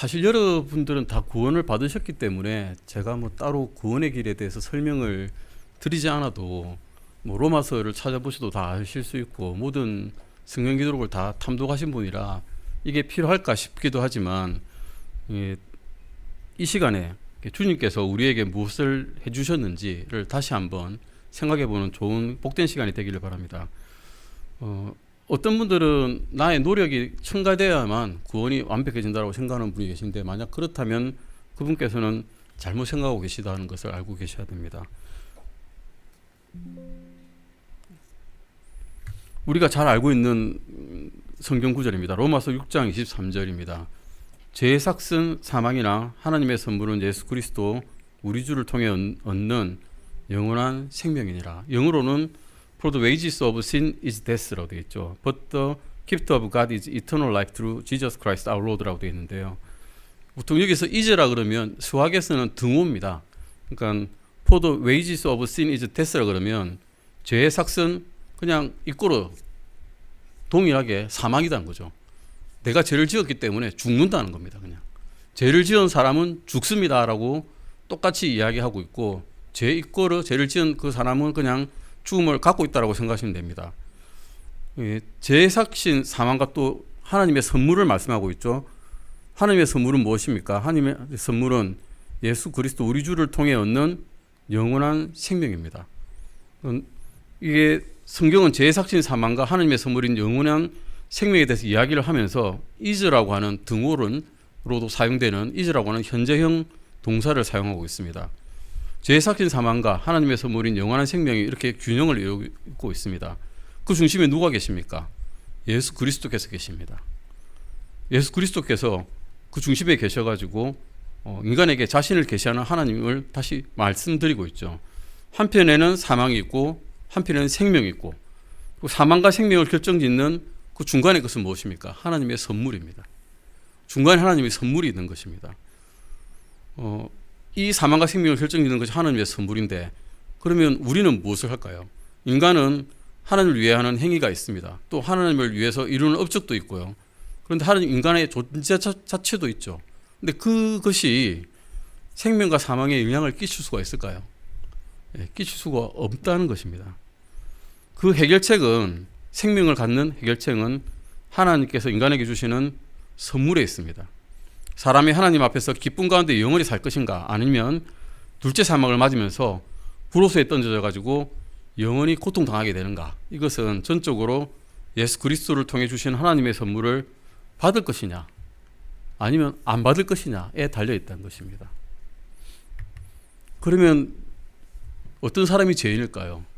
사실 여러분들은 다 구원을 받으셨기 때문에 제가 뭐 따로 구원의 길에 대해서 설명을 드리지 않아도 뭐 로마서를 찾아보셔도 다 아실 수 있고 모든 성경 기록을 다 탐독하신 분이라 이게 필요할까 싶기도 하지만 이 시간에 주님께서 우리에게 무엇을 해주셨는지를 다시 한번 생각해보는 좋은 복된 시간이 되기를 바랍니다. 어떤 분들은 나의 노력이 첨가되어야만 구원이 완벽해진다고 생각하는 분이 계신데, 만약 그렇다면 그분께서는 잘못 생각하고 계시다는 것을 알고 계셔야 됩니다. 우리가 잘 알고 있는 성경 구절입니다. 로마서 6장 23절입니다. 죄의 삭은 사망이나 하나님의 선물은 예수 그리스도 우리 주를 통해 얻는 영원한 생명이니라. 영어로는 For the wages of sin is death라고 되어 있죠. But the gift of God is eternal life through Jesus Christ our Lord라고 되어 있는데요. 보통 여기서 is라 그러면 수학에서는 등호입니다. 그러니까 For the wages of sin is death라 그러면 죄의 삭은 그냥 이꼬로 동일하게 사망이라는 거죠. 내가 죄를 지었기 때문에 죽는다는 겁니다. 그냥 죄를 지은 사람은 죽습니다라고 똑같이 이야기하고 있고, 죄 이꼬르 죄를 지은 그 사람은 그냥 죽음을 갖고 있다라고 생각하시면 됩니다. 죄의 삭신 사망과 또 하나님의 선물을 말씀하고 있죠. 하나님의 선물은 무엇입니까? 하나님의 선물은 예수 그리스도 우리 주를 통해 얻는 영원한 생명입니다. 이게 성경은 죄의 삭신 사망과 하나님의 선물인 영원한 생명에 대해서 이야기를 하면서 is라고 하는 등호론으로도 사용되는 is라고 하는 현재형 동사를 사용하고 있습니다. 죄의 삭신 사망과 하나님의 선물인 영원한 생명이 이렇게 균형을 이루고 있습니다. 그 중심에 누가 계십니까? 예수 그리스도께서 계십니다. 예수 그리스도께서 그 중심에 계셔가지고 인간에게 자신을 계시하는 하나님을 다시 말씀드리고 있죠. 한편에는 사망이 있고 한편에는 생명이 있고, 그 사망과 생명을 결정짓는 그 중간에 것은 무엇입니까? 하나님의 선물입니다. 중간에 하나님의 선물이 있는 것입니다. 이 사망과 생명을 결정짓는 것이 하나님의 선물인데, 그러면 우리는 무엇을 할까요? 인간은 하나님을 위해 하는 행위가 있습니다. 또 하나님을 위해서 이루는 업적도 있고요. 그런데 하나님 인간의 존재 자체도 있죠. 근데 그것이 생명과 사망에 영향을 끼칠 수가 있을까요? 끼칠 수가 없다는 것입니다. 그 해결책은, 생명을 갖는 해결책은 하나님께서 인간에게 주시는 선물에 있습니다. 사람이 하나님 앞에서 기쁨 가운데 영원히 살 것인가, 아니면 둘째 사망을 맞으면서 불호소에 던져져 가지고 영원히 고통당하게 되는가, 이것은 전적으로 예수 그리스도를 통해 주신 하나님의 선물을 받을 것이냐 아니면 안 받을 것이냐에 달려있다는 것입니다. 그러면 어떤 사람이 죄인일까요?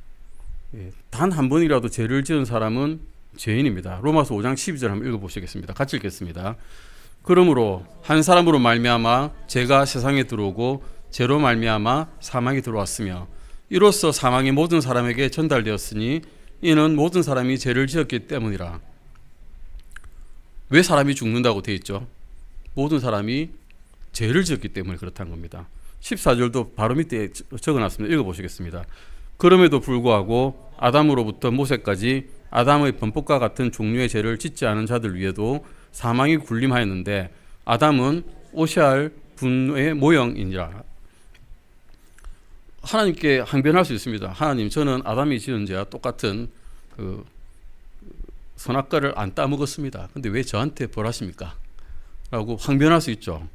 단 한 번이라도 죄를 지은 사람은 죄인입니다. 로마서 5장 12절 한번 읽어보시겠습니다. 같이 읽겠습니다. 그러므로 한 사람으로 말미암아 죄가 세상에 들어오고 죄로 말미암아 사망이 들어왔으며 이로써 사망이 모든 사람에게 전달되었으니 이는 모든 사람이 죄를 지었기 때문이라. 왜 사람이 죽는다고 되어 있죠? 모든 사람이 죄를 지었기 때문에 그렇다는 겁니다. 14절도 바로 밑에 적어놨습니다. 읽어보시겠습니다. 그럼에도 불구하고 아담으로부터 모세까지 아담의 범법과 같은 종류의 죄를 짓지 않은 자들 위에도 사망이 군림하였는데 아담은 오셔야 할 분의 모형이니라. 하나님께 항변할 수 있습니다. 하나님, 저는 아담이 지은 죄와 똑같은 그 선악과를 안 따먹었습니다. 근데 왜 저한테 벌하십니까? 라고 항변할 수 있죠.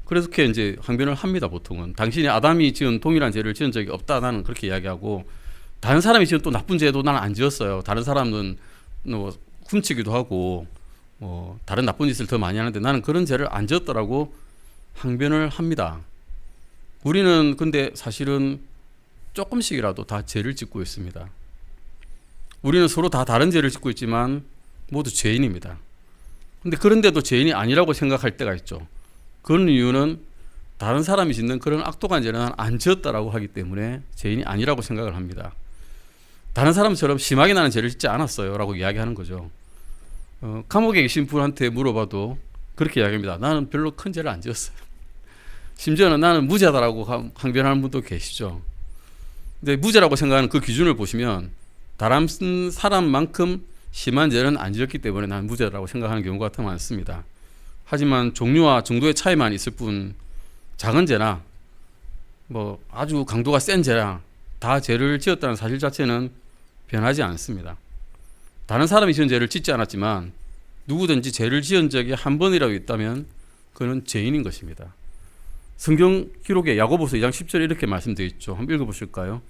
그래서 이제 항변을 합니다. 보통은 당신이 아담이 지은 동일한 죄를 지은 적이 없다, 나는 그렇게 이야기하고, 다른 사람이 지은 또 나쁜 죄도 나는 안 지었어요. 다른 사람은 뭐 훔치기도 하고 다른 나쁜 짓을 더 많이 하는데 나는 그런 죄를 안 지었더라고 항변을 합니다. 우리는 근데 사실은 조금씩이라도 다 죄를 짓고 있습니다. 우리는 서로 다 다른 죄를 짓고 있지만 모두 죄인입니다. 근데 그런데도 죄인이 아니라고 생각할 때가 있죠. 그런 이유는 다른 사람이 짓는 그런 악독한 죄는 안 지었다라고 하기 때문에 죄인이 아니라고 생각을 합니다. 다른 사람처럼 심하게 나는 죄를 짓지 않았어요 라고 이야기하는 거죠. 감옥에 계신 분한테 물어봐도 그렇게 이야기합니다. 나는 별로 큰 죄를 안 지었어요. 심지어는 나는 무죄다라고 항변하는 분도 계시죠. 근데 무죄라고 생각하는 그 기준을 보시면 다른 사람만큼 심한 죄는 안 지었기 때문에 나는 무죄라고 생각하는 경우가 더 많습니다. 하지만 종류와 정도의 차이만 있을 뿐 작은 죄나 뭐 아주 강도가 센 죄나 다 죄를 지었다는 사실 자체는 변하지 않습니다. 다른 사람이 지은 죄를 짓지 않았지만 누구든지 죄를 지은 적이 한 번이라도 있다면 그는 죄인인 것입니다. 성경 기록에 야고보서 2장 10절에 이렇게 말씀되어 있죠. 한번 읽어보실까요?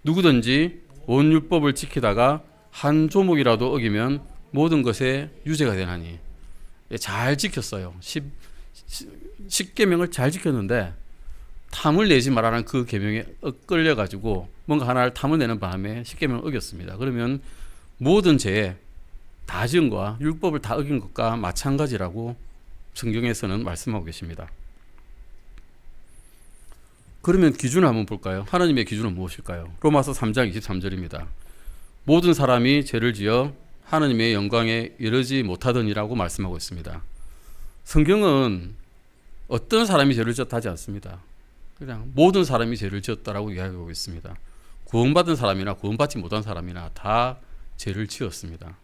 누구든지 온 율법을 지키다가 한 조목이라도 어기면 모든 것에 유죄가 되나니. 잘 지켰어요. 10계명을 잘 지켰는데 탐을 내지 말라는 그 계명에 끌려가지고 뭔가 하나를 탐을 내는 바람에 10계명을 어겼습니다. 그러면 모든 죄에 다 지은 것과 율법을 다 어긴 것과 마찬가지라고 성경에서는 말씀하고 계십니다. 그러면 기준을 한번 볼까요? 하나님의 기준은 무엇일까요? 로마서 3장 23절입니다. 모든 사람이 죄를 지어 하나님의 영광에 이르지 못하더니라고 말씀하고 있습니다. 성경은 어떤 사람이 죄를 지었다 하지 않습니다. 그냥 모든 사람이 죄를 지었다라고 이야기하고 있습니다. 구원받은 사람이나 구원받지 못한 사람이나 다 죄를 지었습니다.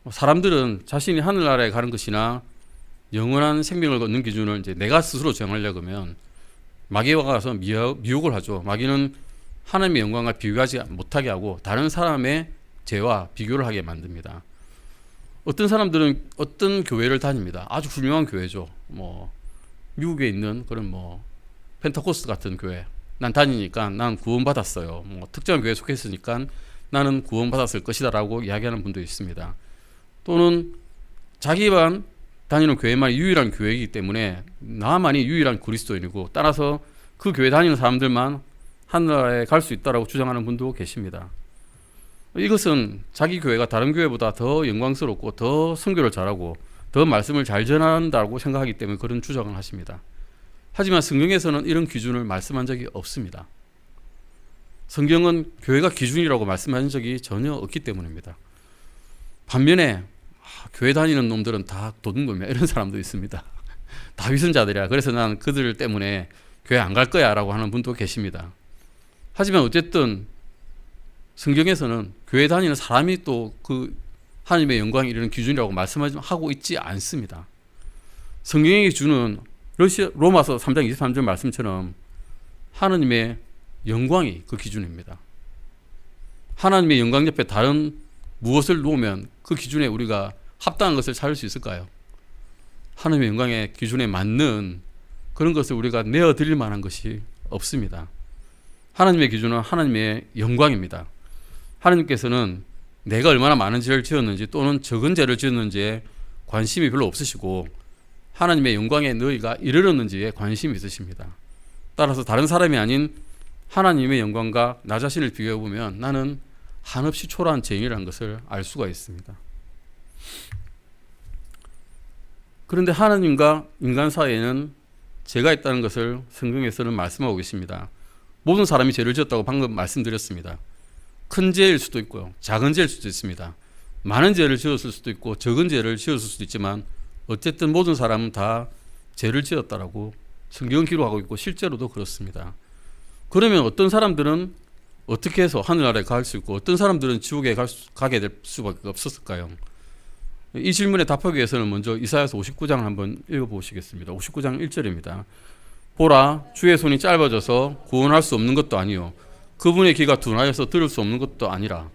사람들은 자신이 하늘나라에 가는 것이나 영원한 생명을 얻는 기준을 이제 내가 스스로 정하려고 하면 마귀와 가서 미혹을 하죠. 마귀는 하나님의 영광과 비교하지 못하게 하고 다른 사람의 죄와 비교를 하게 만듭니다. 어떤 사람들은 어떤 교회를 다닙니다. 아주 훌륭한 교회죠. 뭐 미국에 있는 그런 뭐 펜타코스트 같은 교회. 난 다니니까 난 구원받았어요. 뭐 특정한 교회에 속했으니까 나는 구원받았을 것이다라고 이야기하는 분도 있습니다. 또는 자기만 다니는 교회만이 유일한 교회이기 때문에 나만이 유일한 그리스도인이고 따라서 그 교회 다니는 사람들만 하늘나라에 갈 수 있다라고 주장하는 분도 계십니다. 이것은 자기 교회가 다른 교회보다 더 영광스럽고 더 선교를 잘하고 더 말씀을 잘 전한다고 생각하기 때문에 그런 주장을 하십니다. 하지만 성경에서는 이런 기준을 말씀한 적이 없습니다. 성경은 교회가 기준이라고 말씀한 적이 전혀 없기 때문입니다. 반면에 교회 다니는 놈들은 다 도둑놈이야 이런 사람도 있습니다. 다 위선자들이야. 그래서 난 그들 때문에 교회 안 갈 거야 라고 하는 분도 계십니다. 하지만 어쨌든 성경에서는 교회 다니는 사람이 또 그 하나님의 영광이 이르는 기준이라고 말씀하고 있지 않습니다. 성경의 기준은 로마서 3장 23절 말씀처럼 하나님의 영광이 그 기준입니다. 하나님의 영광 옆에 다른 무엇을 놓으면 그 기준에 우리가 합당한 것을 찾을 수 있을까요? 하나님의 영광의 기준에 맞는 그런 것을 우리가 내어드릴 만한 것이 없습니다. 하나님의 기준은 하나님의 영광입니다. 하나님께서는 내가 얼마나 많은 죄를 지었는지 또는 적은 죄를 지었는지에 관심이 별로 없으시고 하나님의 영광에 너희가 이르렀는지에 관심이 있으십니다. 따라서 다른 사람이 아닌 하나님의 영광과 나 자신을 비교해 보면 나는 한없이 초라한 죄인이라는 것을 알 수가 있습니다. 그런데 하나님과 인간 사이에는 죄가 있다는 것을 성경에서는 말씀하고 계십니다. 모든 사람이 죄를 지었다고 방금 말씀드렸습니다. 큰 죄일 수도 있고요. 작은 죄일 수도 있습니다. 많은 죄를 지었을 수도 있고 적은 죄를 지었을 수도 있지만 어쨌든 모든 사람은 다 죄를 지었다라고 성경은 기록하고 있고 실제로도 그렇습니다. 그러면 어떤 사람들은 어떻게 해서 하늘나라에 갈 수 있고 어떤 사람들은 지옥에 가게 될 수밖에 없었을까요? 이 질문에 답하기 위해서는 먼저 이사야서 59장을 한번 읽어보시겠습니다. 59장 1절입니다. 보라, 주의 손이 짧아져서 구원할 수 없는 것도 아니요 그분의 귀가 둔하여서 들을 수 없는 것도 아니라.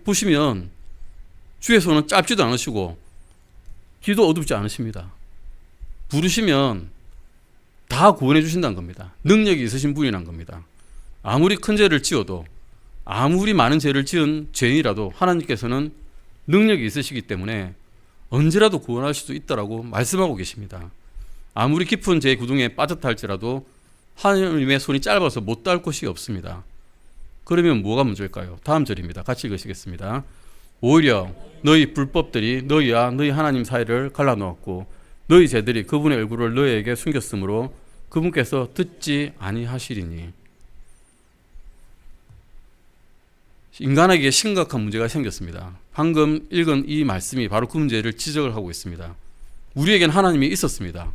보시면 주의 손은 짧지도 않으시고 귀도 어둡지 않으십니다. 부르시면 다 구원해 주신다는 겁니다. 능력이 있으신 분이란 겁니다. 아무리 큰 죄를 지어도 아무리 많은 죄를 지은 죄인이라도 하나님께서는 능력이 있으시기 때문에 언제라도 구원할 수 있다라고 말씀하고 계십니다. 아무리 깊은 죄의 구덩이에 빠졌다 할지라도 하나님의 손이 짧아서 못 닿을 곳이 없습니다. 그러면 뭐가 문제일까요? 다음 절입니다. 같이 읽으시겠습니다. 오히려 너희 불법들이 너희와 너희 하나님 사이를 갈라놓았고 너희 죄들이 그분의 얼굴을 너희에게 숨겼으므로 그분께서 듣지 아니하시리니. 인간에게 심각한 문제가 생겼습니다. 방금 읽은 이 말씀이 바로 그 문제를 지적을 하고 있습니다. 우리에겐 하나님이 있었습니다.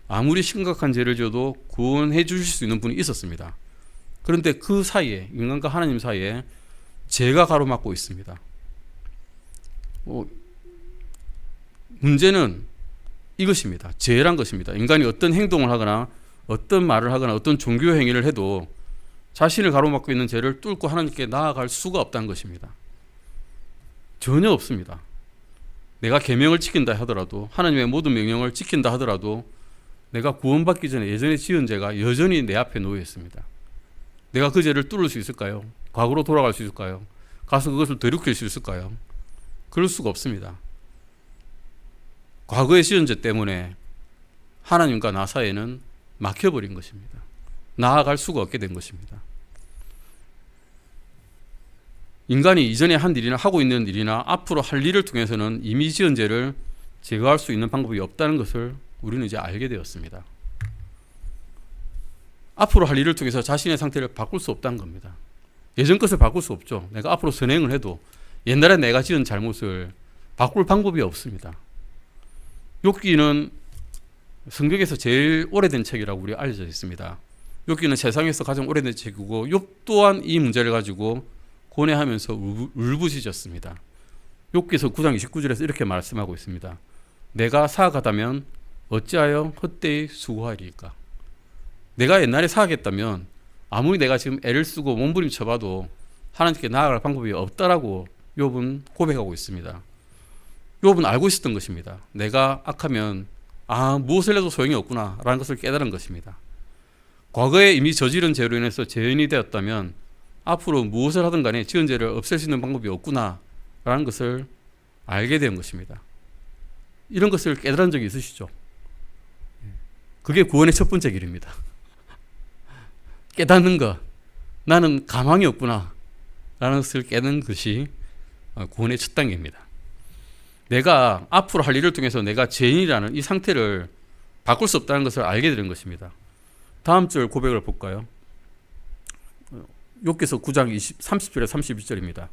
아무리 심각한 죄를 지어도 구원해 주실 수 있는 분이 있었습니다. 그런데 그 사이에 인간과 하나님 사이에 죄가 가로막고 있습니다. 문제는 이것입니다. 죄란 것입니다. 인간이 어떤 행동을 하거나 어떤 말을 하거나 어떤 종교 행위를 해도 자신을 가로막고 있는 죄를 뚫고 하나님께 나아갈 수가 없다는 것입니다. 전혀 없습니다. 내가 계명을 지킨다 하더라도, 하나님의 모든 명령을 지킨다 하더라도 내가 구원받기 전에 예전에 지은 죄가 여전히 내 앞에 놓여 있습니다. 내가 그 죄를 뚫을 수 있을까요? 과거로 돌아갈 수 있을까요? 가서 그것을 되돌릴 수 있을까요? 그럴 수가 없습니다. 과거에 지은 죄 때문에 하나님과 나 사이에는 막혀버린 것입니다. 나아갈 수가 없게 된 것입니다. 인간이 이전에 한 일이나 하고 있는 일이나 앞으로 할 일을 통해서는 이미 지은 죄를 제거할 수 있는 방법이 없다는 것을 우리는 이제 알게 되었습니다. 앞으로 할 일을 통해서 자신의 상태를 바꿀 수 없다는 겁니다. 예전 것을 바꿀 수 없죠. 내가 앞으로 선행을 해도 옛날에 내가 지은 잘못을 바꿀 방법이 없습니다. 욥기는 성경에서 제일 오래된 책이라고 우리 알려져 있습니다. 욥기는 세상에서 가장 오래된 책이고 욥 또한 이 문제를 가지고 고뇌하면서 울부짖었습니다. 욥기서 9장 29절에서 이렇게 말씀하고 있습니다. 내가 사악하다면 어찌하여 헛되이 수고하리까? 내가 옛날에 사악했다면 아무리 내가 지금 애를 쓰고 몸부림쳐봐도 하나님께 나아갈 방법이 없다라고 욥은 고백하고 있습니다. 욥은 알고 있었던 것입니다. 내가 악하면 무엇을 해도 소용이 없구나 라는 것을 깨달은 것입니다. 과거에 이미 저지른 죄로 인해서 죄인이 되었다면 앞으로 무엇을 하든 간에 지은 죄를 없앨 수 있는 방법이 없구나 라는 것을 알게 된 것입니다. 이런 것을 깨달은 적이 있으시죠? 그게 구원의 첫 번째 길입니다. 깨닫는 것, 나는 가망이 없구나 라는 것을 깨닫는 것이 구원의 첫 단계입니다. 내가 앞으로 할 일을 통해서 내가 죄인이라는 이 상태를 바꿀 수 없다는 것을 알게 되는 것입니다. 다음 절 고백을 볼까요? 욥기서 9장 30절에 31절입니다.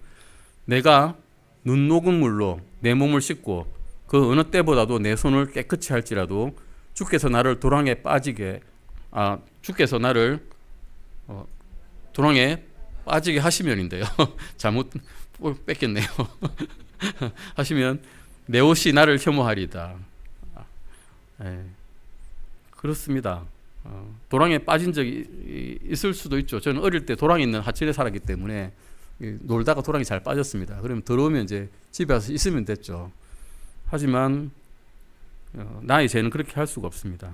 내가 눈 녹은 물로 내 몸을 씻고 그 어느 때보다도 내 손을 깨끗이 할지라도 주께서 나를 도랑에 빠지게 하시면인데요. 잘못 뺏겼네요. 하시면 내 옷이 나를 혐오하리다. 그렇습니다. 도랑에 빠진 적이 있을 수도 있죠. 저는 어릴 때 도랑이 있는 하천에 살았기 때문에 놀다가 도랑이 잘 빠졌습니다. 그러면 들어오면 이제 집에 와서 있으면 됐죠. 하지만 나의 죄는 그렇게 할 수가 없습니다.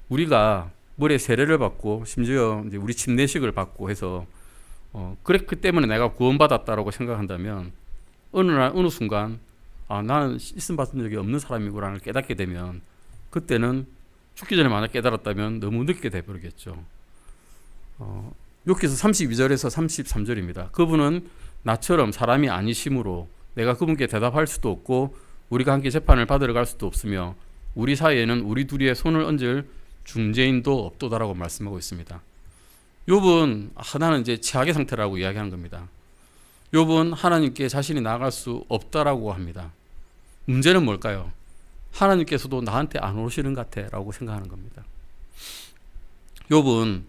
우리가 물에 세례를 받고 심지어 이제 우리 침례식을 받고 해서 그랬기 때문에 내가 구원받았다라고 생각한다면 어느 순간 나는 씻음 받은 적이 없는 사람이구나를 깨닫게 되면 그때는 죽기 전에 만약 깨달았다면 너무 늦게 돼버리겠죠. 욥기서 32절에서 33절입니다. 그분은 나처럼 사람이 아니심으로 내가 그분께 대답할 수도 없고 우리가 함께 재판을 받으러 갈 수도 없으며 우리 사이에는 우리 둘이의 손을 얹을 중재인도 없도다라고 말씀하고 있습니다. 욥은 나는 이제 최악의 상태라고 이야기하는 겁니다. 욥은 하나님께 자신이 나아갈 수 없다라고 합니다. 문제는 뭘까요? 하나님께서도 나한테 안 오시는 것 같아 라고 생각하는 겁니다. 욥은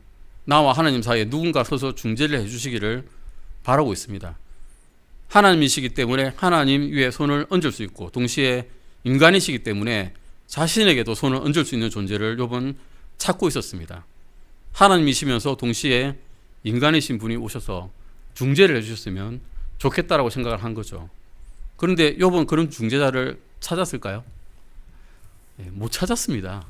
나와 하나님 사이에 누군가 서서 중재를 해주시기를 바라고 있습니다. 하나님이시기 때문에 하나님 위에 손을 얹을 수 있고 동시에 인간이시기 때문에 자신에게도 손을 얹을 수 있는 존재를 욥은 찾고 있었습니다. 하나님이시면서 동시에 인간이신 분이 오셔서 중재를 해주셨으면 좋겠다라고 생각을 한 거죠. 그런데 욥은 그런 중재자를 찾았을까요? 못 찾았습니다.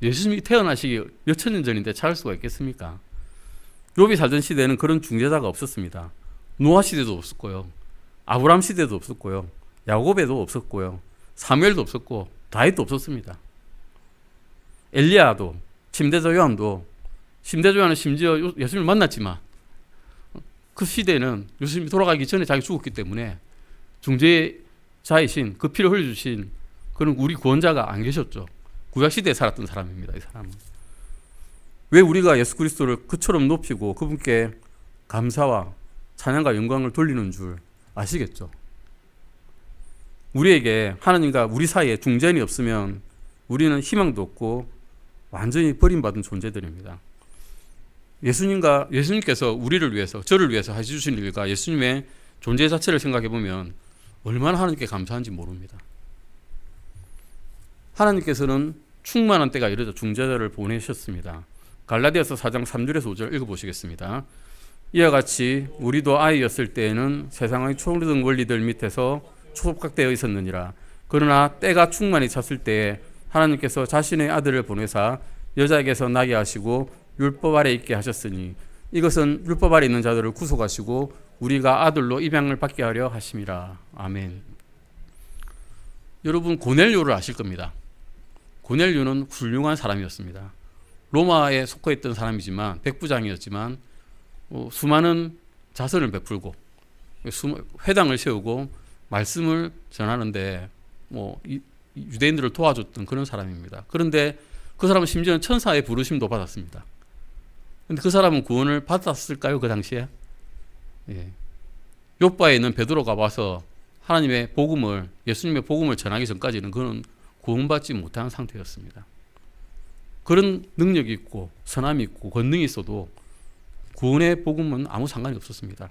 예수님이 태어나시기 몇천 년 전인데 찾을 수가 있겠습니까? 욥이 살던 시대에는 그런 중재자가 없었습니다. 노아 시대도 없었고요. 아브라함 시대도 없었고요. 야곱에도 없었고요. 사무엘도 없었고 다윗도 없었습니다. 엘리야도 침대자 요한도 침대자 요한은 심지어 예수님을 만났지만 그 시대에는 예수님이 돌아가기 전에 자기 죽었기 때문에 중재자이신 그 피를 흘려주신 그런 우리 구원자가 안 계셨죠. 구약시대에 살았던 사람입니다. 이 사람은. 왜 우리가 예수 그리스도를 그처럼 높이고 그분께 감사와 찬양과 영광을 돌리는 줄 아시겠죠? 우리에게 하나님과 우리 사이에 중재인이 없으면 우리는 희망도 없고 완전히 버림받은 존재들입니다. 예수님께서 우리를 위해서 저를 위해서 해주신 일과 예수님의 존재 자체를 생각해 보면 얼마나 하나님께 감사한지 모릅니다. 하나님께서는 충만한 때가 이르자 중재자를 보내셨습니다. 갈라디아서 4장 3절에서 5절 읽어보시겠습니다. 이와 같이 우리도 아이였을 때에는 세상의 초등 원리들 밑에서 초속각되어 있었느니라. 그러나 때가 충만히 찼을 때에 하나님께서 자신의 아들을 보내사 여자에게서 나게 하시고 율법 아래 있게 하셨으니 이것은 율법 아래 있는 자들을 구속하시고 우리가 아들로 입양을 받게 하려 하심이라. 아멘. 여러분 고넬료를 아실 겁니다. 고넬료는 훌륭한 사람이었습니다. 로마에 속해 있던 사람이지만 백부장이었지만 수많은 자선을 베풀고 회당을 세우고 말씀을 전하는데 유대인들을 도와줬던 그런 사람입니다. 그런데 그 사람은 심지어는 천사의 부르심도 받았습니다. 그런데 그 사람은 구원을 받았을까요? 그 당시에? 예. 욥바에 있는 베드로가 와서 하나님의 복음을, 예수님의 복음을 전하기 전까지는 그는 구원받지 못한 상태였습니다. 그런 능력이 있고 선함이 있고 권능이 있어도 구원의 복음은 아무 상관이 없었습니다.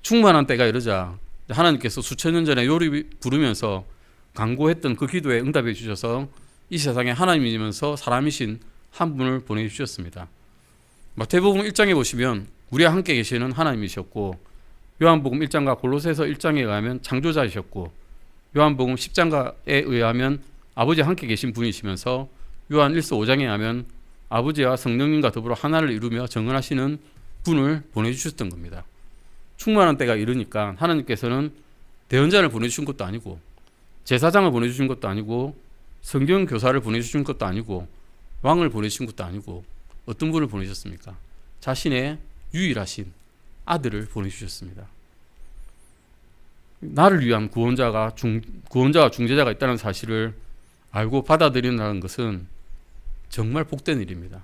충만한 때가 이르자 하나님께서 수천 년 전에 요리 부르면서 간구했던 그 기도에 응답해 주셔서 이 세상에 하나님이면서 사람이신 한 분을 보내주셨습니다. 마태복음 1장에 보시면 우리와 함께 계시는 하나님이셨고, 요한복음 1장과 골로새서 1장에 의하면 창조자이셨고, 요한복음 10장에 의하면 아버지와 함께 계신 분이시면서 요한 1서 5장에 의하면 아버지와 성령님과 더불어 하나를 이루며 정언하시는 분을 보내주셨던 겁니다. 충만한 때가 이르니까 하나님께서는 대언자를 보내주신 것도 아니고 제사장을 보내주신 것도 아니고 성경 교사를 보내주신 것도 아니고 왕을 보내주신 것도 아니고 어떤 분을 보내셨습니까? 자신의 유일하신 아들을 보내주셨습니다. 나를 위한 구원자와 중재자가 있다는 사실을 알고 받아들인다는 것은 정말 복된 일입니다.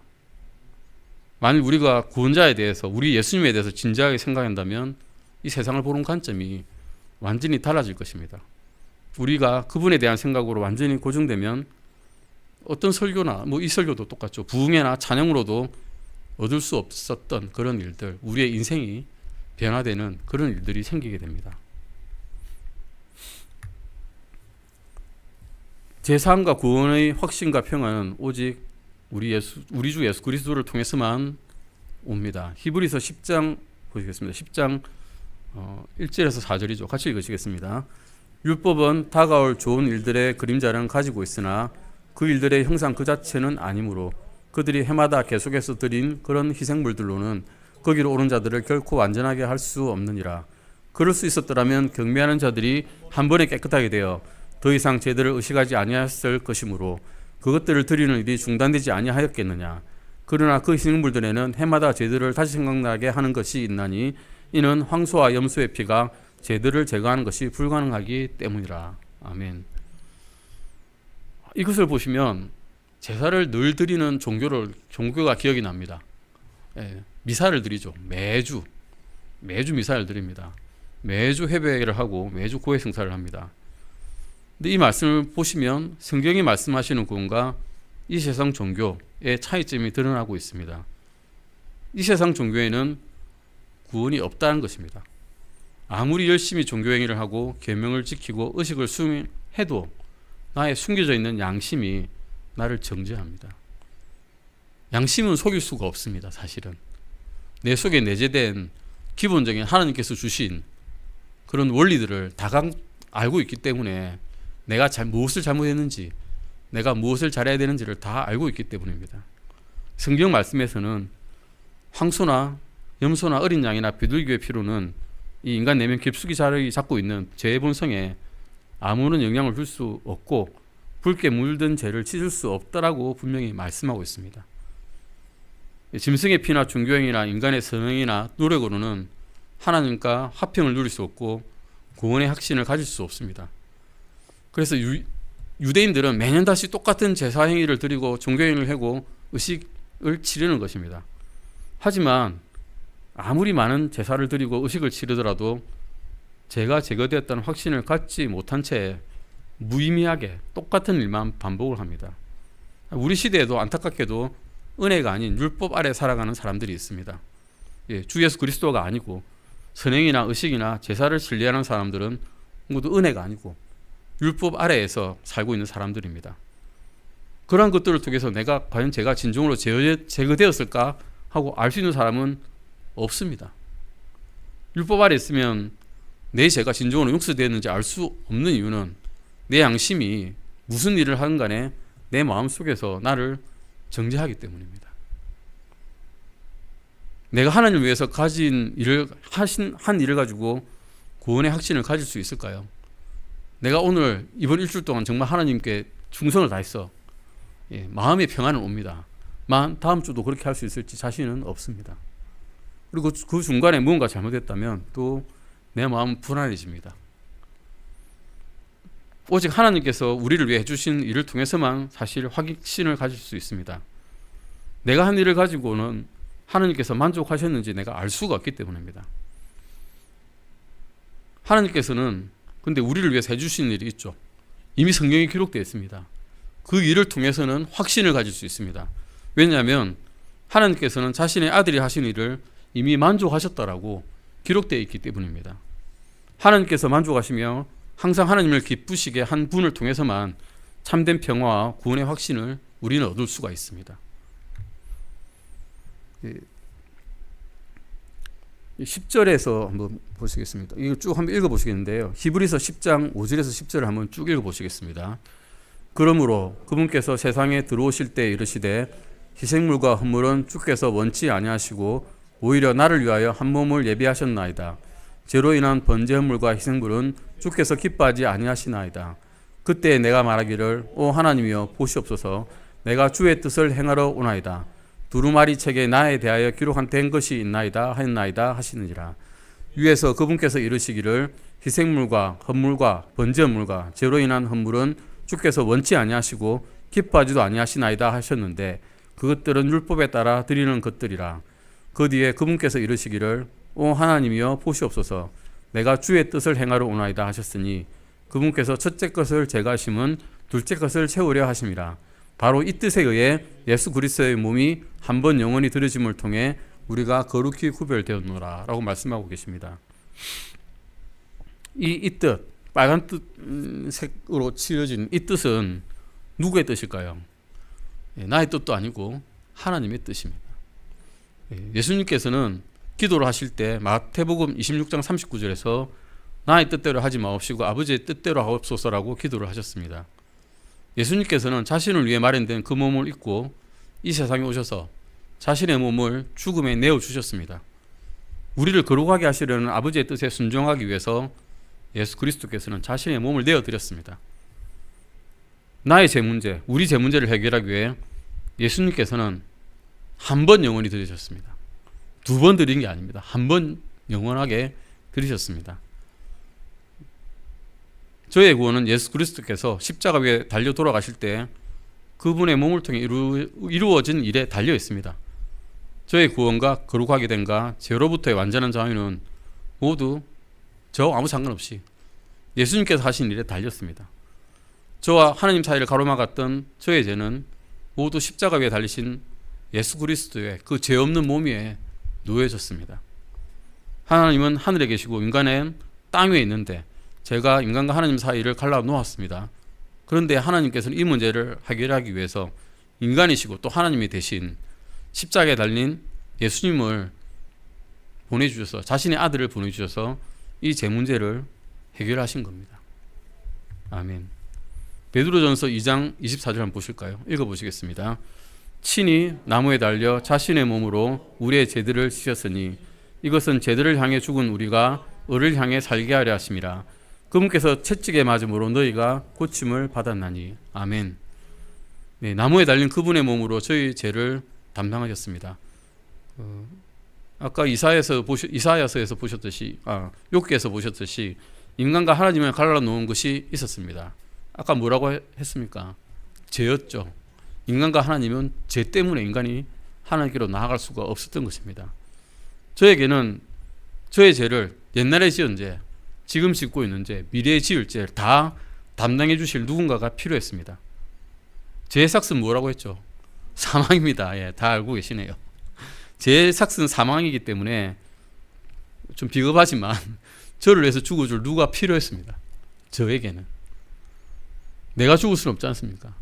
만일 우리가 구원자에 대해서, 우리 예수님에 대해서 진지하게 생각한다면 이 세상을 보는 관점이 완전히 달라질 것입니다. 우리가 그분에 대한 생각으로 완전히 고정되면 어떤 설교나 이 설교도 똑같죠. 부흥회나 찬양으로도 얻을 수 없었던 그런 일들, 우리의 인생이 변화되는 그런 일들이 생기게 됩니다. 제3과 구원의 확신과 평안은 오직 우리 주 예수 그리스도를 통해서만 옵니다. 히브리서 10장 보시겠습니다. 10장 1절에서 4절이죠. 같이 읽으시겠습니다. 율법은 다가올 좋은 일들의 그림자를 가지고 있으나 그 일들의 형상 그 자체는 아니므로 그들이 해마다 계속해서 드린 그런 희생물들로는 거기로 오른 자들을 결코 완전하게 할 수 없느니라. 그럴 수 있었더라면 경배하는 자들이 한 번에 깨끗하게 되어 더 이상 제들을 의식하지 아니하였을 것이므로 그것들을 드리는 일이 중단되지 아니하였겠느냐. 그러나 그 희생물들에는 해마다 제들을 다시 생각나게 하는 것이 있나니 이는 황소와 염소의 피가 제들을 제거하는 것이 불가능하기 때문이라. 아멘. 이것을 보시면 제사를 늘 드리는 종교가 기억이 납니다. 미사를 드리죠. 매주 미사를 드립니다. 매주 회배를 하고 매주 고해 성사를 합니다. 근데 이 말씀을 보시면 성경이 말씀하시는 구원과 이 세상 종교의 차이점이 드러나고 있습니다. 이 세상 종교에는 구원이 없다는 것입니다. 아무리 열심히 종교행위를 하고 계명을 지키고 의식을 수행해도 나의 숨겨져 있는 양심이 나를 정죄합니다. 양심은 속일 수가 없습니다. 사실은 내 속에 내재된 기본적인 하나님께서 주신 그런 원리들을 다 알고 있기 때문에 내가 무엇을 잘못했는지, 내가 무엇을 잘해야 되는지를 다 알고 있기 때문입니다. 성경 말씀에서는 황소나 염소나 어린 양이나 비둘기의 피로는 이 인간 내면 깊숙이 자리 잡고 있는 죄의 본성에 아무런 영향을 줄 수 없고 붉게 물든 죄를 씻을 수 없다라고 분명히 말씀하고 있습니다. 짐승의 피나 종교행위나 인간의 선행이나 노력으로는 하나님과 화평을 누릴 수 없고 구원의 확신을 가질 수 없습니다. 그래서 유대인들은 매년 다시 똑같은 제사 행위를 드리고 종교행위를 하고 의식을 치르는 것입니다. 하지만 아무리 많은 제사를 드리고 의식을 치르더라도 죄가 제거되었다는 확신을 갖지 못한 채 무의미하게 똑같은 일만 반복을 합니다. 우리 시대에도 안타깝게도 은혜가 아닌 율법 아래 살아가는 사람들이 있습니다. 주 예수 그리스도가 아니고 선행이나 의식이나 제사를 신뢰하는 사람들은 모두 은혜가 아니고 율법 아래에서 살고 있는 사람들입니다. 그러한 것들을 통해서 내가 과연 제가 진정으로 제거되었을까 하고 알 수 있는 사람은 없습니다. 율법 아래 있으면 내 죄가 진정으로 용서되었는지 알 수 없는 이유는 내 양심이 무슨 일을 하든 간에 내 마음속에서 나를 정죄하기 때문입니다. 내가 하나님을 위해서 가진 일을 한 일을 가지고 구원의 확신을 가질 수 있을까요? 내가 오늘 이번 일주일 동안 정말 하나님께 충성을 다했어. 마음의 평안은 옵니다. 다음 주도 그렇게 할 수 있을지 자신은 없습니다. 그리고 그 중간에 무언가 잘못했다면 또 내 마음은 불안해집니다. 오직 하나님께서 우리를 위해 해주신 일을 통해서만 사실 확신을 가질 수 있습니다. 내가 한 일을 가지고는 하나님께서 만족하셨는지 내가 알 수가 없기 때문입니다. 하나님께서는 근데 우리를 위해서 해주신 일이 있죠. 이미 성경에 기록되어 있습니다. 그 일을 통해서는 확신을 가질 수 있습니다. 왜냐하면 하나님께서는 자신의 아들이 하신 일을 이미 만족하셨다라고 기록되어 있기 때문입니다. 하나님께서 만족하시며 항상 하나님을 기쁘시게 한 분을 통해서만 참된 평화와 구원의 확신을 우리는 얻을 수가 있습니다. 10절에서 한번 보시겠습니다. 이거 쭉 한번 읽어보시겠는데요. 히브리서 10장 5절에서 10절을 한번 쭉 읽어보시겠습니다. 그러므로 그분께서 세상에 들어오실 때 이르시되 희생물과 헌물은 주께서 원치 아니하시고 오히려 나를 위하여 한 몸을 예비하셨나이다. 죄로 인한 번제 헌물과 희생물은 주께서 기뻐하지 아니하시나이다. 그때 내가 말하기를 오 하나님이여 보시옵소서 내가 주의 뜻을 행하러 오나이다. 두루마리 책에 나에 대하여 기록된 것이 있나이다 하였나이다 하시느니라. 위에서 그분께서 이르시기를 희생물과 헌물과 번제 헌물과 죄로 인한 헌물은 주께서 원치 아니하시고 기뻐하지도 아니하시나이다 하셨는데 그것들은 율법에 따라 드리는 것들이라. 그 뒤에 그분께서 이르시기를 오 하나님이여 보시옵소서 내가 주의 뜻을 행하러 오나이다 하셨으니 그분께서 첫째 것을 제거하심은 둘째 것을 채우려 하심이라. 바로 이 뜻에 의해 예수 그리스도의 몸이 한 번 영원히 드려짐을 통해 우리가 거룩히 구별되었노라 라고 말씀하고 계십니다. 이 뜻, 빨간 색으로 칠해진 이 뜻은 누구의 뜻일까요? 나의 뜻도 아니고 하나님의 뜻입니다. 예수님께서는 기도를 하실 때 마태복음 26장 39절에서 나의 뜻대로 하지 마옵시고 아버지의 뜻대로 하옵소서라고 기도를 하셨습니다. 예수님께서는 자신을 위해 마련된 그 몸을 입고 이 세상에 오셔서 자신의 몸을 죽음에 내어주셨습니다. 우리를 거룩하게 하시려는 아버지의 뜻에 순종하기 위해서 예수 그리스도께서는 자신의 몸을 내어드렸습니다. 나의 죄 문제, 우리 죄 문제를 해결하기 위해 예수님께서는 한 번 영원히 드리셨습니다. 두 번 드린 게 아닙니다. 한 번 영원하게 드리셨습니다. 저의 구원은 예수 그리스도께서 십자가 위에 달려 돌아가실 때 그분의 몸을 통해 이루어진 일에 달려 있습니다. 저의 구원과 거룩하게 된가 죄로부터의 완전한 자유는 모두 저와 아무 상관없이 예수님께서 하신 일에 달렸습니다. 저와 하나님 사이를 가로막았던 저의 죄는 모두 십자가 위에 달리신 예수 그리스도의 그 죄 없는 몸 위에 놓여졌습니다. 하나님은 하늘에 계시고 인간은 땅 위에 있는데 제가 인간과 하나님 사이를 갈라 놓았습니다. 그런데 하나님께서는 이 문제를 해결하기 위해서 인간이시고 또 하나님이 대신 십자가에 달린 예수님을 보내주셔서 자신의 아들을 보내주셔서 이 죄 문제를 해결하신 겁니다. 아멘. 베드로전서 2장 24절 한번 보실까요? 읽어보시겠습니다. 친히 나무에 달려 자신의 몸으로 우리의 죄들을 지셨으니 이것은 죄들을 향해 죽은 우리가 의를 향해 살게 하려 하심이라. 그분께서 채찍에 맞음으로 너희가 고침을 받았나니. 아멘. 네, 나무에 달린 그분의 몸으로 저희 죄를 담당하셨습니다. 아까 이사야서에서 보셨듯이 욥기에서 보셨듯이 인간과 하나님을 갈라놓은 것이 있었습니다. 아까 뭐라고 했습니까? 죄였죠. 인간과 하나님은 죄 때문에 인간이 하나님께로 나아갈 수가 없었던 것입니다. 저에게는 저의 죄를 옛날에 지은 죄, 지금 짓고 있는 죄, 미래에 지을 죄를 다 담당해 주실 누군가가 필요했습니다. 죄의 삭은 뭐라고 했죠? 사망입니다. 예, 다 알고 계시네요. 죄의 삭은 사망이기 때문에 좀 비겁하지만 저를 위해서 죽어줄 누가 필요했습니다. 저에게는. 내가 죽을 수는 없지 않습니까?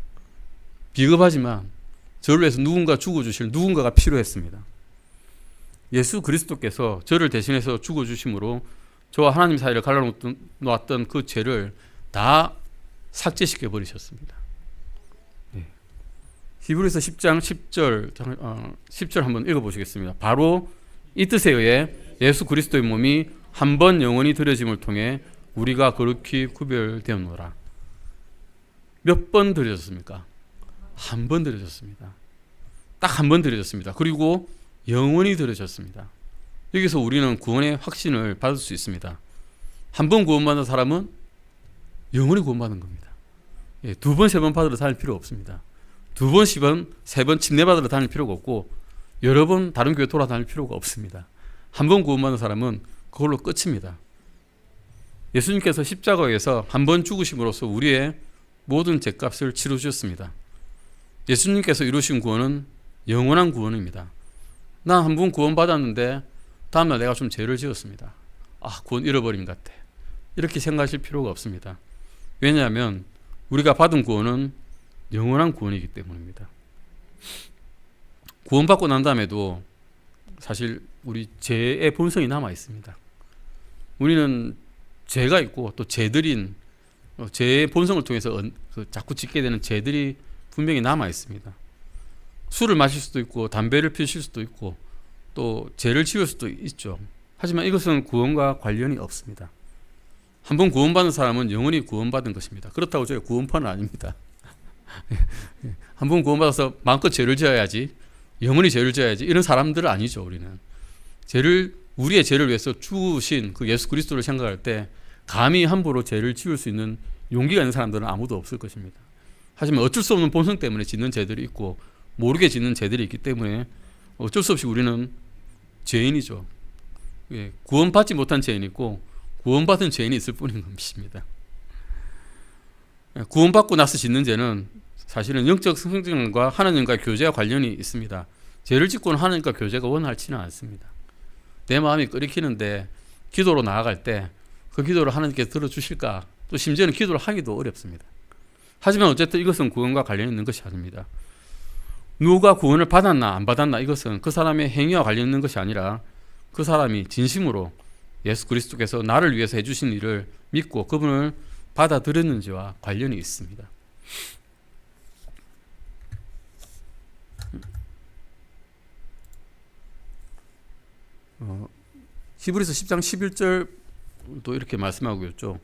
비겁하지만 저를 위해서 누군가 죽어주실 누군가가 필요했습니다. 예수 그리스도께서 저를 대신해서 죽어주심으로 저와 하나님 사이를 갈라놓았던 그 죄를 다 삭제시켜 버리셨습니다. 히브리서 10장 10절 한번 읽어보시겠습니다. 바로 이 뜻에 의해 예수 그리스도의 몸이 한 번 영원히 드려짐을 통해 우리가 거룩히 구별되었노라. 몇 번 드려졌습니까? 한 번 드려졌습니다. 딱 한 번 드려졌습니다. 그리고 영원히 드려졌습니다. 여기서 우리는 구원의 확신을 받을 수 있습니다. 한 번 구원받은 사람은 영원히 구원받은 겁니다. 두 번, 세 번 받으러 다닐 필요 없습니다. 두 번, 세 번 침례받으러 다닐 필요가 없고 여러 번 다른 교회 돌아다닐 필요가 없습니다. 한 번 구원받은 사람은 그걸로 끝입니다. 예수님께서 십자가에서 한 번 죽으심으로써 우리의 모든 죄값을 치러주셨습니다. 예수님께서 이루신 구원은 영원한 구원입니다. 나 한 번 구원받았는데 다음날 내가 좀 죄를 지었습니다. 구원 잃어버린 것 같아. 이렇게 생각하실 필요가 없습니다. 왜냐하면 우리가 받은 구원은 영원한 구원이기 때문입니다. 구원받고 난 다음에도 사실 우리 죄의 본성이 남아 있습니다. 우리는 죄가 있고 또 죄들인 죄의 본성을 통해서 자꾸 짓게 되는 죄들이 분명히 남아 있습니다. 술을 마실 수도 있고 담배를 피우실 수도 있고 또 죄를 지을 수도 있죠. 하지만 이것은 구원과 관련이 없습니다. 한번 구원받은 사람은 영원히 구원받은 것입니다. 그렇다고 저희 구원파는 아닙니다. 한번 구원받아서 마음껏 죄를 지어야지, 영원히 죄를 지어야지, 이런 사람들은 아니죠. 우리는 우리의 죄를 위해서 죽으신 그 예수 그리스도를 생각할 때 감히 함부로 죄를 지을 수 있는 용기가 있는 사람들은 아무도 없을 것입니다. 하지만 어쩔 수 없는 본성 때문에 짓는 죄들이 있고 모르게 짓는 죄들이 있기 때문에 어쩔 수 없이 우리는 죄인이죠. 구원받지 못한 죄인이 있고 구원받은 죄인이 있을 뿐인 것입니다. 구원받고 나서 짓는 죄는 사실은 영적 성장과 하나님과 교제와 관련이 있습니다. 죄를 짓고는 하나님과 교제가 원활치는 않습니다. 내 마음이 끓이키는데 기도로 나아갈 때 그 기도를 하나님께서 들어주실까? 또 심지어는 기도를 하기도 어렵습니다. 하지만 어쨌든 이것은 구원과 관련이 있는 것이 아닙니다. 누가 구원을 받았나 안 받았나 이것은 그 사람의 행위와 관련 있는 것이 아니라 그 사람이 진심으로 예수 그리스도께서 나를 위해서 해주신 일을 믿고 그분을 받아들였는지와 관련이 있습니다. 히브리서 10장 11절도 이렇게 말씀하고 있죠.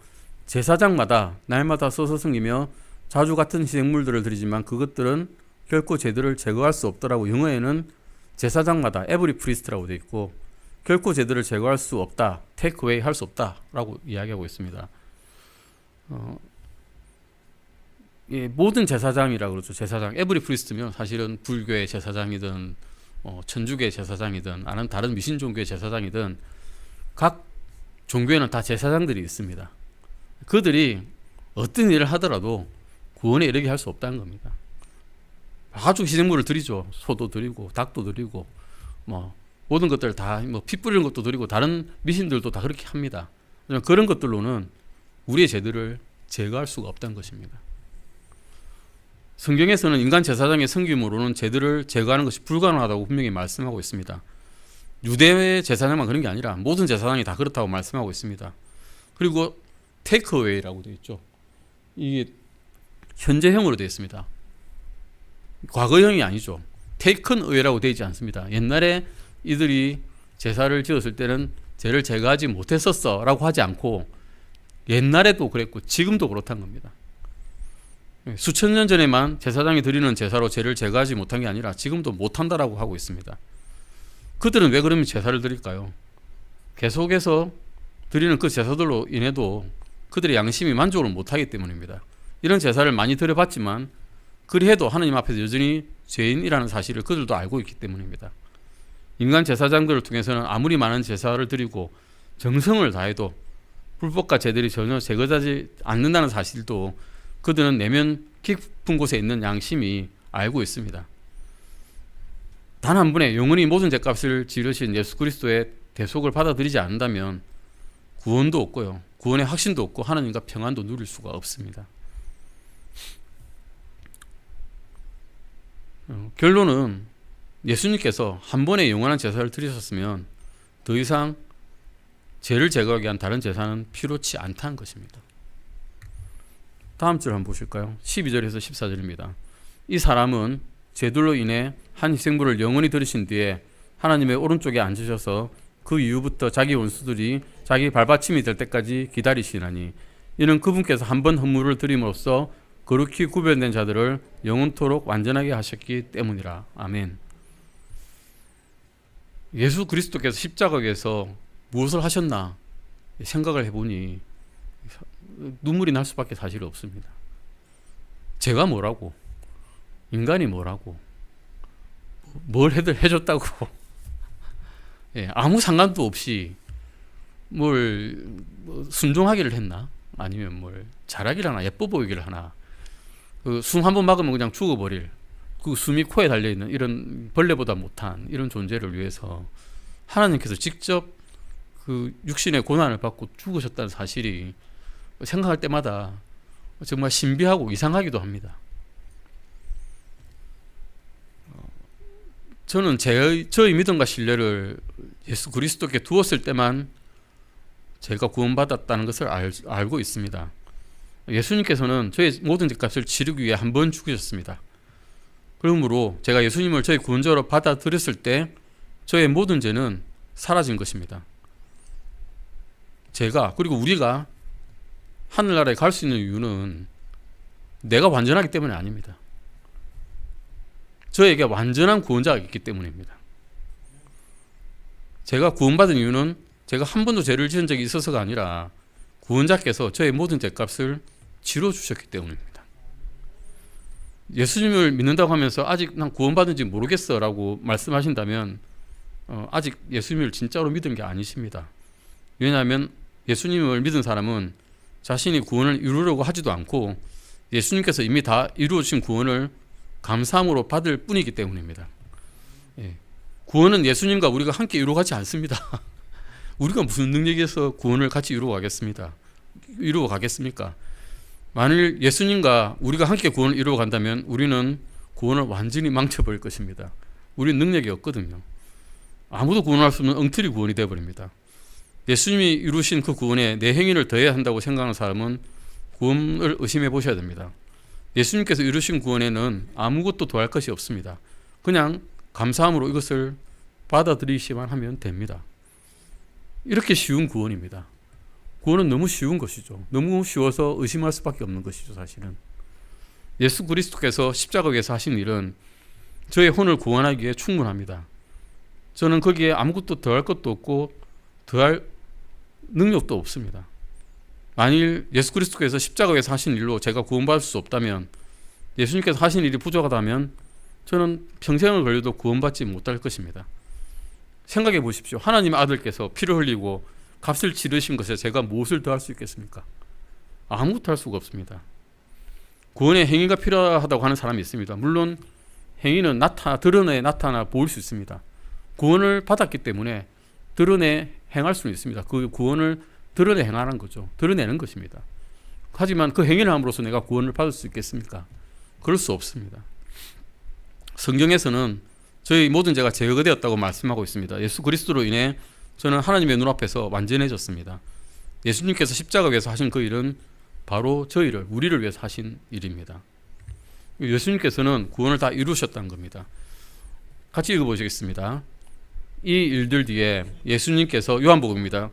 제사장마다 날마다 서서 섬기며 자주 같은 희생물들을 드리지만 그것들은 결코 죄들을 제거할 수 없더라고. 영어에는 제사장마다 every priest라고 되어 있고 결코 죄들을 제거할 수 없다, take away 할 수 없다라고 이야기하고 있습니다. 모든 제사장이라고 그러죠. 제사장, every priest면 사실은 불교의 제사장이든 천주교의 제사장이든 아니면 다른 미신 종교의 제사장이든 각 종교에는 다 제사장들이 있습니다. 그들이 어떤 일을 하더라도 구원에 이르게 할 수 없다는 겁니다. 아주 희생물을 드리죠. 소도 드리고 닭도 드리고 모든 것들 다 피 뿌리는 것도 드리고 다른 미신들도 다 그렇게 합니다. 그런 것들로는 우리의 죄들을 제거할 수가 없다는 것입니다. 성경에서는 인간 제사장의 섬김으로는 죄들을 제거하는 것이 불가능하다고 분명히 말씀하고 있습니다. 유대의 제사장만 그런 게 아니라 모든 제사장이 다 그렇다고 말씀하고 있습니다. 그리고 take away라고 되어 있죠. 이게 현재형으로 되어 있습니다. 과거형이 아니죠. taken away라고 되어 있지 않습니다. 옛날에 이들이 제사를 지었을 때는 죄를 제거하지 못했었어 라고 하지 않고 옛날에도 그랬고 지금도 그렇다는 겁니다. 수천 년 전에만 제사장이 드리는 제사로 죄를 제거하지 못한 게 아니라 지금도 못한다라고 하고 있습니다. 그들은 왜 그러면 제사를 드릴까요? 계속해서 드리는 그 제사들로 인해도 그들의 양심이 만족을 못하기 때문입니다. 이런 제사를 많이 드려봤지만 그리해도 하나님 앞에서 여전히 죄인이라는 사실을 그들도 알고 있기 때문입니다. 인간 제사장들을 통해서는 아무리 많은 제사를 드리고 정성을 다해도 불법과 죄들이 전혀 제거되지 않는다는 사실도 그들은 내면 깊은 곳에 있는 양심이 알고 있습니다. 단 한 분의 영원히 모든 죄값을 지르신 예수 그리스도의 대속을 받아들이지 않는다면 구원도 없고요. 구원의 확신도 없고 하나님과 평안도 누릴 수가 없습니다. 결론은 예수님께서 한 번에 영원한 제사를 드리셨으면 더 이상 죄를 제거하기 위한 다른 제사는 필요치 않다는 것입니다. 다음 절 한번 보실까요? 12절에서 14절입니다. 이 사람은 죄들로 인해 한 희생물을 영원히 드리신 뒤에 하나님의 오른쪽에 앉으셔서 그 이후부터 자기 원수들이 자기 발받침이 될 때까지 기다리시나니 이는 그분께서 한 번 헌물을 드림으로써 거룩히 구별된 자들을 영원토록 완전하게 하셨기 때문이라. 아멘. 예수 그리스도께서 십자가에서 무엇을 하셨나 생각을 해보니 눈물이 날 수밖에 사실 없습니다. 제가 뭐라고, 인간이 뭐라고, 뭘 해줬다고 아무 상관도 없이 뭘 순종하기를 했나? 아니면 뭘 잘하기를 하나? 예뻐 보이기를 하나? 숨 한 번 막으면 그냥 죽어버릴 그 숨이 코에 달려있는 이런 벌레보다 못한 이런 존재를 위해서 하나님께서 직접 그 육신의 고난을 받고 죽으셨다는 사실이 생각할 때마다 정말 신비하고 이상하기도 합니다. 저는 저의 믿음과 신뢰를 예수 그리스도께 두었을 때만 제가 구원받았다는 것을 알고 있습니다. 예수님께서는 저의 모든 죄값을 치르기 위해 한 번 죽으셨습니다. 그러므로 제가 예수님을 저의 구원자로 받아들였을 때 저의 모든 죄는 사라진 것입니다. 제가 그리고 우리가 하늘나라에 갈 수 있는 이유는 내가 완전하기 때문이 아닙니다. 저에게 완전한 구원자가 있기 때문입니다. 제가 구원받은 이유는 제가 한 번도 죄를 지은 적이 있어서가 아니라 구원자께서 저의 모든 죄값을 치러주셨기 때문입니다. 예수님을 믿는다고 하면서 아직 난 구원받은지 모르겠어 라고 말씀하신다면 아직 예수님을 진짜로 믿은 게 아니십니다. 왜냐하면 예수님을 믿은 사람은 자신이 구원을 이루려고 하지도 않고 예수님께서 이미 다 이루어진 구원을 감사함으로 받을 뿐이기 때문입니다. 구원은 예수님과 우리가 함께 이루어가지 않습니다. 우리가 무슨 능력에서 구원을 같이 이루어가겠습니까? 만일 예수님과 우리가 함께 구원을 이루어간다면 우리는 구원을 완전히 망쳐버릴 것입니다. 우리는 능력이 없거든요. 아무도 구원할 수 없는 엉터리 구원이 되어버립니다. 예수님이 이루신 그 구원에 내 행위를 더해야 한다고 생각하는 사람은 구원을 의심해 보셔야 됩니다. 예수님께서 이루신 구원에는 아무것도 더할 것이 없습니다. 그냥 감사함으로 이것을 받아들이시만 하면 됩니다. 이렇게 쉬운 구원입니다. 구원은 너무 쉬운 것이죠. 너무 쉬워서 의심할 수밖에 없는 것이죠. 사실은 예수 그리스도께서 십자가에서 하신 일은 저의 혼을 구원하기 위해 충분합니다. 저는 거기에 아무것도 더할 것도 없고 더할 능력도 없습니다. 만일 예수 그리스도께서 십자가에서 하신 일로 제가 구원받을 수 없다면, 예수님께서 하신 일이 부족하다면 저는 평생을 걸려도 구원받지 못할 것입니다. 생각해 보십시오. 하나님의 아들께서 피를 흘리고 값을 치르신 것에 제가 무엇을 더할 수 있겠습니까? 아무것도 할 수가 없습니다. 구원의 행위가 필요하다고 하는 사람이 있습니다. 물론 행위는 드러내 나타나 보일 수 있습니다. 구원을 받았기 때문에 드러내 행할 수는 있습니다. 그 구원을 드러내 행하는 거죠. 드러내는 것입니다. 하지만 그 행위를 함으로써 내가 구원을 받을 수 있겠습니까? 그럴 수 없습니다. 성경에서는 저희 모든 죄가 제거되었다고 말씀하고 있습니다. 예수 그리스도로 인해 저는 하나님의 눈앞에서 완전해졌습니다. 예수님께서 십자가에서 하신 그 일은 바로 우리를 위해서 하신 일입니다. 예수님께서는 구원을 다 이루셨다는 겁니다. 같이 읽어보시겠습니다. 이 일들 뒤에 예수님께서, 요한복음입니다,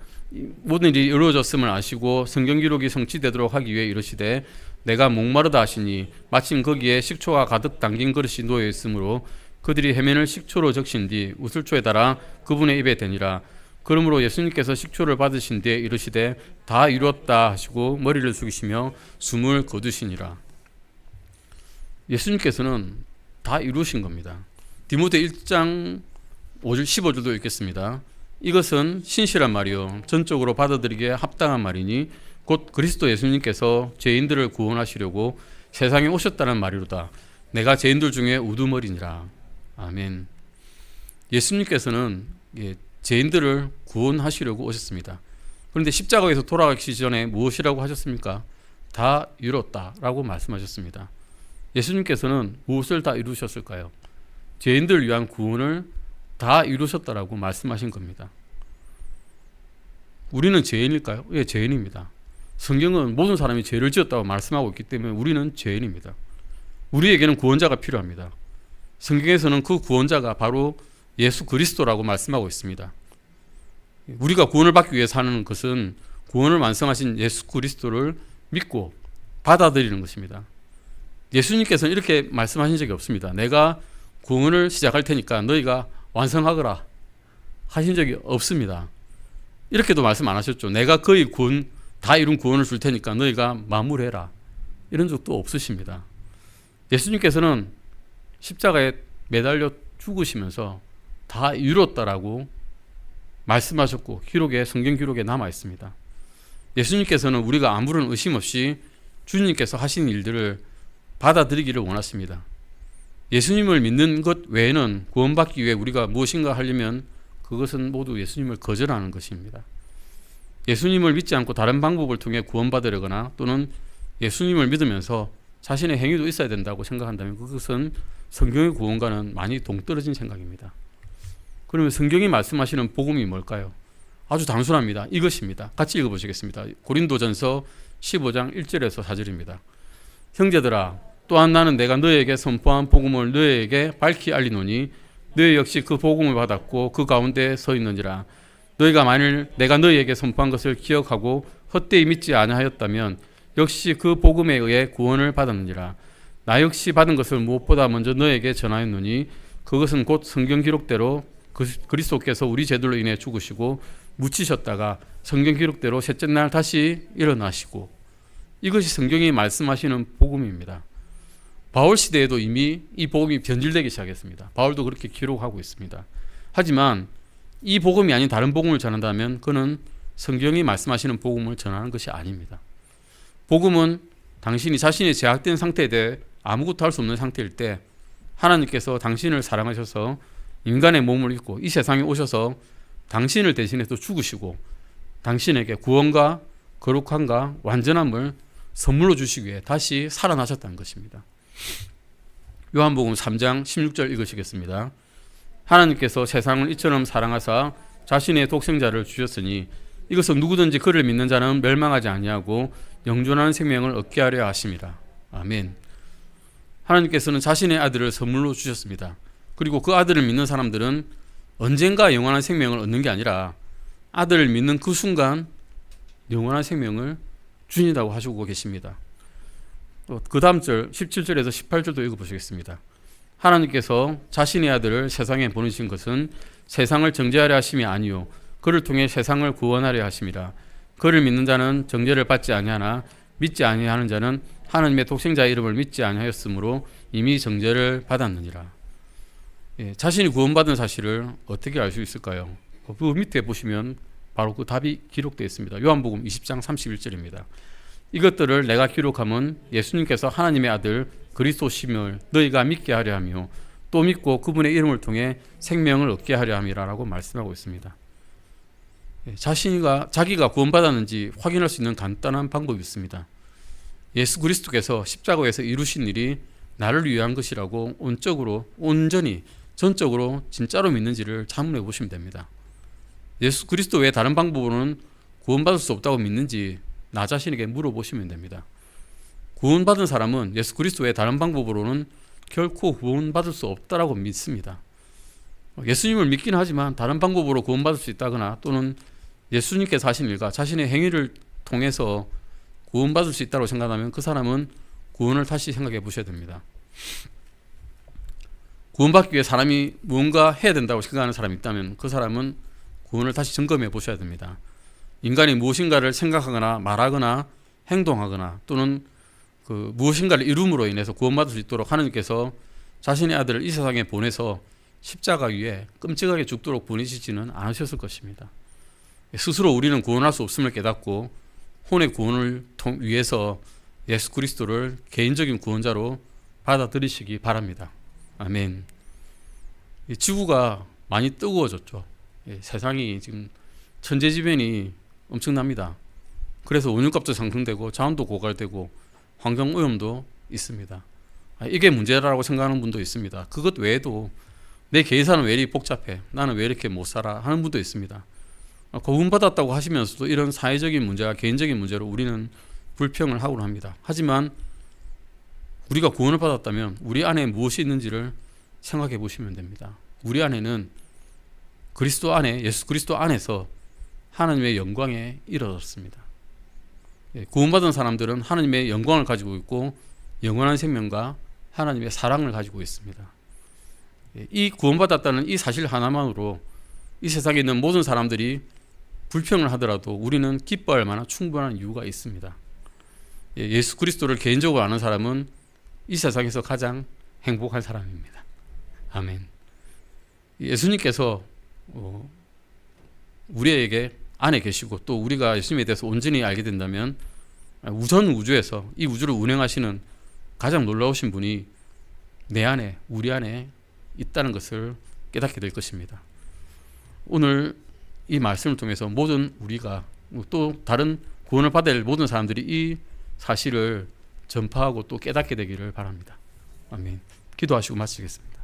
모든 일이 이루어졌음을 아시고 성경 기록이 성취되도록 하기 위해 이르시되 내가 목마르다 하시니 마침 거기에 식초가 가득 담긴 그릇이 놓여 있으므로 그들이 해면을 식초로 적신 뒤 우슬초에 달아 그분의 입에 대니라. 그러므로 예수님께서 식초를 받으신 뒤에 이르시되 다 이루었다 하시고 머리를 숙이시며 숨을 거두시니라. 예수님께서는 다 이루신 겁니다. 디모데 1장 5절 15절도 읽겠습니다. 이것은 신실한 말이요 전적으로 받아들이기에 합당한 말이니 곧 그리스도 예수님께서 죄인들을 구원하시려고 세상에 오셨다는 말이로다. 내가 죄인들 중에 우두머리니라. 아멘. 예수님께서는 죄인들을 구원하시려고 오셨습니다. 그런데 십자가에서 돌아가기 전에 무엇이라고 하셨습니까? 다 이뤘다라고 말씀하셨습니다. 예수님께서는 무엇을 다 이루셨을까요? 죄인들을 위한 구원을 다 이루셨다라고 말씀하신 겁니다. 우리는 죄인일까요? 예, 죄인입니다. 성경은 모든 사람이 죄를 지었다고 말씀하고 있기 때문에 우리는 죄인입니다. 우리에게는 구원자가 필요합니다. 성경에서는 그 구원자가 바로 예수 그리스도라고 말씀하고 있습니다. 우리가 구원을 받기 위해 사는 것은 구원을 완성하신 예수 그리스도를 믿고 받아들이는 것입니다. 예수님께서는 이렇게 말씀하신 적이 없습니다. 내가 구원을 시작할 테니까 너희가 완성하거라 하신 적이 없습니다. 이렇게도 말씀 안 하셨죠. 내가 거의 구원 다 이룬 구원을 줄 테니까 너희가 마무리해라. 이런 적도 없으십니다. 예수님께서는 십자가에 매달려 죽으시면서 다 이뤘다라고 말씀하셨고 성경 기록에 남아 있습니다. 예수님께서는 우리가 아무런 의심 없이 주님께서 하신 일들을 받아들이기를 원하십니다. 예수님을 믿는 것 외에는 구원받기 위해 우리가 무엇인가 하려면 그것은 모두 예수님을 거절하는 것입니다. 예수님을 믿지 않고 다른 방법을 통해 구원받으려거나 또는 예수님을 믿으면서 자신의 행위도 있어야 된다고 생각한다면 그것은 성경의 구원과는 많이 동떨어진 생각입니다. 그러면 성경이 말씀하시는 복음이 뭘까요? 아주 단순합니다. 이것입니다. 같이 읽어보시겠습니다. 고린도전서 15장 1절에서 4절입니다. 형제들아, 또한 나는 내가 너희에게 선포한 복음을 너희에게 밝히 알리노니 너희 역시 그 복음을 받았고 그 가운데 서 있는지라. 너희가 만일 내가 너희에게 선포한 것을 기억하고 헛되이 믿지 아니하였다면 역시 그 복음에 의해 구원을 받았느니라. 나 역시 받은 것을 무엇보다 먼저 너희에게 전하였노니 그것은 곧 성경 기록대로 그리스도께서 우리 죄들로 인해 죽으시고 묻히셨다가 성경 기록대로 셋째 날 다시 일어나시고, 이것이 성경이 말씀하시는 복음입니다. 바울 시대에도 이미 이 복음이 변질되기 시작했습니다. 바울도 그렇게 기록하고 있습니다. 하지만 이 복음이 아닌 다른 복음을 전한다면 그는 성경이 말씀하시는 복음을 전하는 것이 아닙니다. 복음은 당신이 자신의 제약된 상태에 대해 아무것도 할 수 없는 상태일 때 하나님께서 당신을 사랑하셔서 인간의 몸을 입고 이 세상에 오셔서 당신을 대신해서 죽으시고 당신에게 구원과 거룩함과 완전함을 선물로 주시기 위해 다시 살아나셨다는 것입니다. 요한복음 3장 16절 읽으시겠습니다. 하나님께서 세상을 이처럼 사랑하사 자신의 독생자를 주셨으니 이것은 누구든지 그를 믿는 자는 멸망하지 아니하고 영존하는 생명을 얻게 하려 하심이라. 아멘. 하나님께서는 자신의 아들을 선물로 주셨습니다. 그리고 그 아들을 믿는 사람들은 언젠가 영원한 생명을 얻는 게 아니라 아들을 믿는 그 순간 영원한 생명을 주신다고 하시고 계십니다. 그 다음 절 17절에서 18절도 읽어보시겠습니다. 하나님께서 자신의 아들을 세상에 보내신 것은 세상을 정죄하려 하심이 아니요 그를 통해 세상을 구원하려 하심이라. 그를 믿는 자는 정죄를 받지 아니하나 믿지 아니하는 자는 하나님의 독생자의 이름을 믿지 아니하였으므로 이미 정죄를 받았느니라. 자신이 구원받은 사실을 어떻게 알 수 있을까요? 그 밑에 보시면 바로 그 답이 기록되어 있습니다. 요한복음 20장 31절입니다. 이것들을 내가 기록함은 예수님께서 하나님의 아들 그리스도심을 너희가 믿게 하려 하며 또 믿고 그분의 이름을 통해 생명을 얻게 하려 함이라라고 말씀하고 있습니다. 자기가 구원받았는지 확인할 수 있는 간단한 방법이 있습니다. 예수 그리스도께서 십자가에서 이루신 일이 나를 위한 것이라고 온전히 전적으로 진짜로 믿는지를 자문해 보시면 됩니다. 예수 그리스도 외에 다른 방법으로는 구원받을 수 없다고 믿는지 나 자신에게 물어보시면 됩니다. 구원받은 사람은 예수 그리스도 외에 다른 방법으로는 결코 구원받을 수 없다라고 믿습니다. 예수님을 믿긴 하지만 다른 방법으로 구원받을 수 있다거나 또는 예수님께서 하신 일과 자신의 행위를 통해서 구원받을 수 있다고 생각하면 그 사람은 구원을 다시 생각해 보셔야 됩니다. 구원받기 위해 사람이 무언가 해야 된다고 생각하는 사람이 있다면 그 사람은 구원을 다시 점검해 보셔야 됩니다. 인간이 무엇인가를 생각하거나 말하거나 행동하거나 또는 무엇인가를 이룸으로 인해서 구원받을 수 있도록 하나님께서 자신의 아들을 이 세상에 보내서 십자가 위에 끔찍하게 죽도록 보내시지는 않으셨을 것입니다. 스스로 우리는 구원할 수 없음을 깨닫고 혼의 구원을 위해서 예수 그리스도를 개인적인 구원자로 받아들이시기 바랍니다. 아멘. 지구가 많이 뜨거워졌죠. 세상이 지금 천재지변이 엄청납니다. 그래서 원유값도 상승되고 자원도 고갈되고 환경오염도 있습니다. 이게 문제라고 생각하는 분도 있습니다. 그것 외에도 내 계산은 왜 이렇게 복잡해? 나는 왜 이렇게 못 살아? 하는 분도 있습니다. 구원받았다고 하시면서도 이런 사회적인 문제와 개인적인 문제로 우리는 불평을 하곤 합니다. 하지만 우리가 구원을 받았다면 우리 안에 무엇이 있는지를 생각해 보시면 됩니다. 우리 안에는 그리스도 안에, 예수 그리스도 안에서 하나님의 영광에 이르렀습니다. 구원받은 사람들은 하나님의 영광을 가지고 있고 영원한 생명과 하나님의 사랑을 가지고 있습니다. 이 구원받았다는 이 사실 하나만으로 이 세상에 있는 모든 사람들이 불평을 하더라도 우리는 기뻐할 만한 충분한 이유가 있습니다. 예수 그리스도를 개인적으로 아는 사람은 이 세상에서 가장 행복한 사람입니다. 아멘. 예수님께서 우리에게 안에 계시고 또 우리가 예수님에 대해서 온전히 알게 된다면 우전 우주에서 이 우주를 운행하시는 가장 놀라우신 분이 내 안에, 우리 안에 있다는 것을 깨닫게 될 것입니다. 오늘 이 말씀을 통해서 모든 우리가 또 다른 구원을 받을 모든 사람들이 이 사실을 전파하고 또 깨닫게 되기를 바랍니다. 아멘. 기도하시고 마치겠습니다.